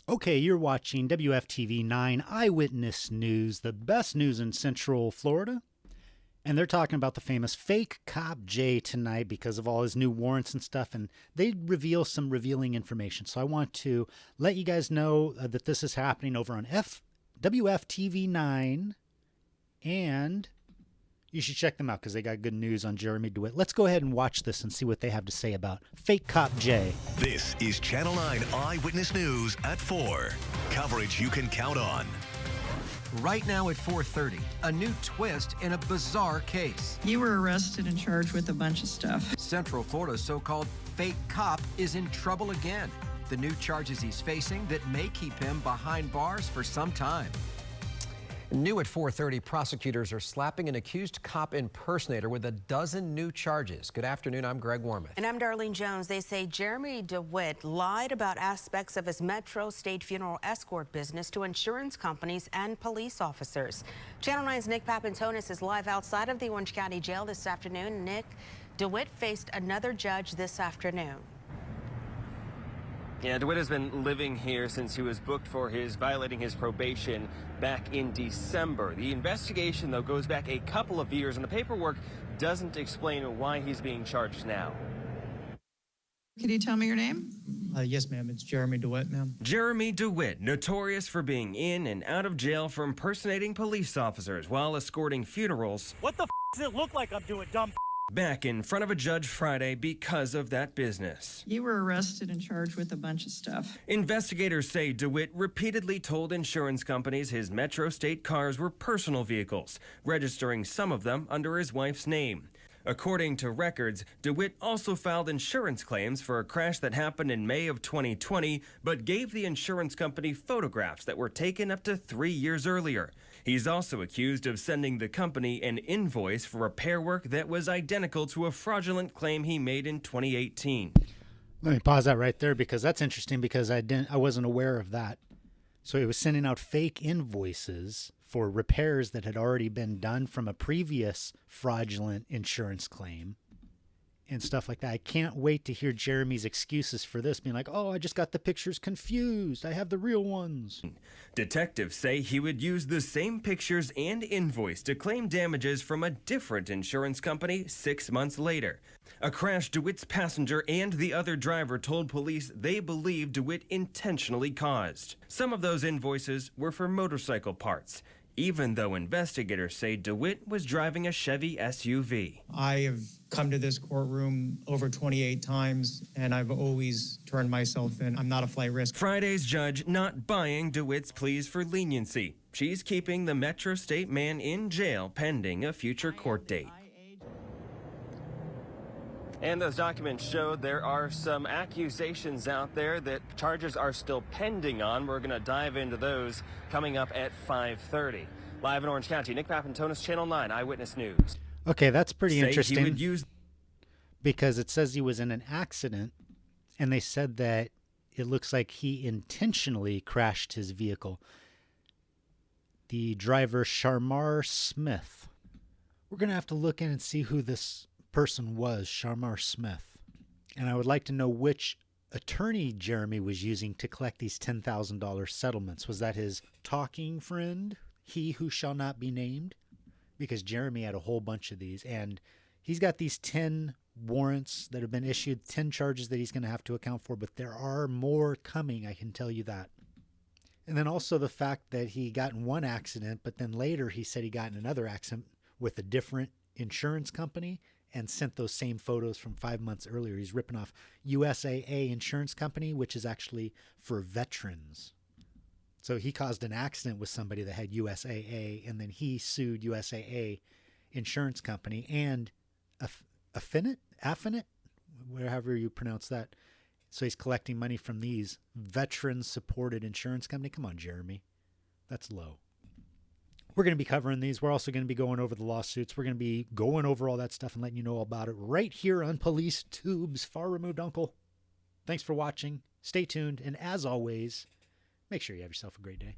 Okay, you're watching WFTV 9 Eyewitness News, the best news in Central Florida. And they're talking about the famous fake cop Jay tonight because of all his new warrants and stuff. And they reveal some revealing information. So I want to let you guys know that this is happening over on WFTV 9. And you should check them out because they got good news on Jeremy Dewitte. Let's go ahead and watch this and see what they have to say about fake cop Jay. This is Channel 9 Eyewitness News at 4. Coverage you can count on. Right now at 4:30, a new twist in a bizarre case. You were arrested and charged with a bunch of stuff. Central Florida's so-called fake cop is in trouble again. The new charges he's facing that may keep him behind bars for some time. New at 4:30, prosecutors are slapping an accused cop impersonator with a dozen new charges. Good afternoon, I'm Greg Wormuth. And I'm Darlene Jones. They say Jeremy Dewitte lied about aspects of his Metro State funeral escort business to insurance companies and police officers. Channel 9's Nick Papantonis is live outside of the Orange County Jail this afternoon. Nick, Dewitte faced another judge this afternoon. Yeah, Dewitte has been living here since he was booked for violating his probation back in December. The investigation, though, goes back a couple of years, and the paperwork doesn't explain why he's being charged now. Can you tell me your name? Yes, ma'am. It's Jeremy Dewitte, ma'am. Jeremy Dewitte, notorious for being in and out of jail for impersonating police officers while escorting funerals. What the does it look like I'm doing, dumb? Back in front of a judge Friday because of that business. You were arrested and charged with a bunch of stuff. Investigators say Dewitte repeatedly told insurance companies his Metro State cars were personal vehicles, registering some of them under his wife's name. According to records, Dewitte also filed insurance claims for a crash that happened in May of 2020, but gave the insurance company photographs that were taken up to 3 years earlier. He's also accused of sending the company an invoice for repair work that was identical to a fraudulent claim he made in 2018. Let me pause that right there because that's interesting because I wasn't aware of that. So he was sending out fake invoices for repairs that had already been done from a previous fraudulent insurance claim and stuff like that. I can't wait to hear Jeremy's excuses for this, being like, oh, I just got the pictures confused. I have the real ones. Detectives say he would use the same pictures and invoice to claim damages from a different insurance company 6 months later. A crash Dewitte's passenger and the other driver told police they believe Dewitte intentionally caused. Some of those invoices were for motorcycle parts, even though investigators say Dewitte was driving a Chevy SUV. I have come to this courtroom over 28 times, and I've always turned myself in. I'm not a flight risk. Friday's judge not buying Dewitte's pleas for leniency. She's keeping the Metro State man in jail pending a future court date. And those documents show there are some accusations out there that charges are still pending on. We're going to dive into those coming up at 5:30. Live in Orange County, Nick Papantonis, Channel 9 Eyewitness News. Okay, that's pretty interesting He would use because it says he was in an accident, and they said that it looks like he intentionally crashed his vehicle. The driver, Sharmar Smith. We're going to have to look in and see who this person was, Sharmar Smith. And I would like to know which attorney Jeremy was using to collect these $10,000 settlements. Was that his talking friend, he who shall not be named? Because Jeremy had a whole bunch of these, and he's got these 10 warrants that have been issued, 10 charges that he's going to have to account for, but there are more coming, I can tell you that. And then also the fact that he got in one accident, but then later he said he got in another accident with a different insurance company and sent those same photos from 5 months earlier. He's ripping off USAA Insurance Company, which is actually for veterans. So he caused an accident with somebody that had USAA, and then he sued USAA Insurance Company and Affinit, wherever you pronounce that. So he's collecting money from these veteran-supported insurance company. Come on, Jeremy. That's low. We're going to be covering these. We're also going to be going over the lawsuits. We're going to be going over all that stuff and letting you know all about it right here on Police Tubes. Far Removed Uncle. Thanks for watching. Stay tuned. And as always, make sure you have yourself a great day.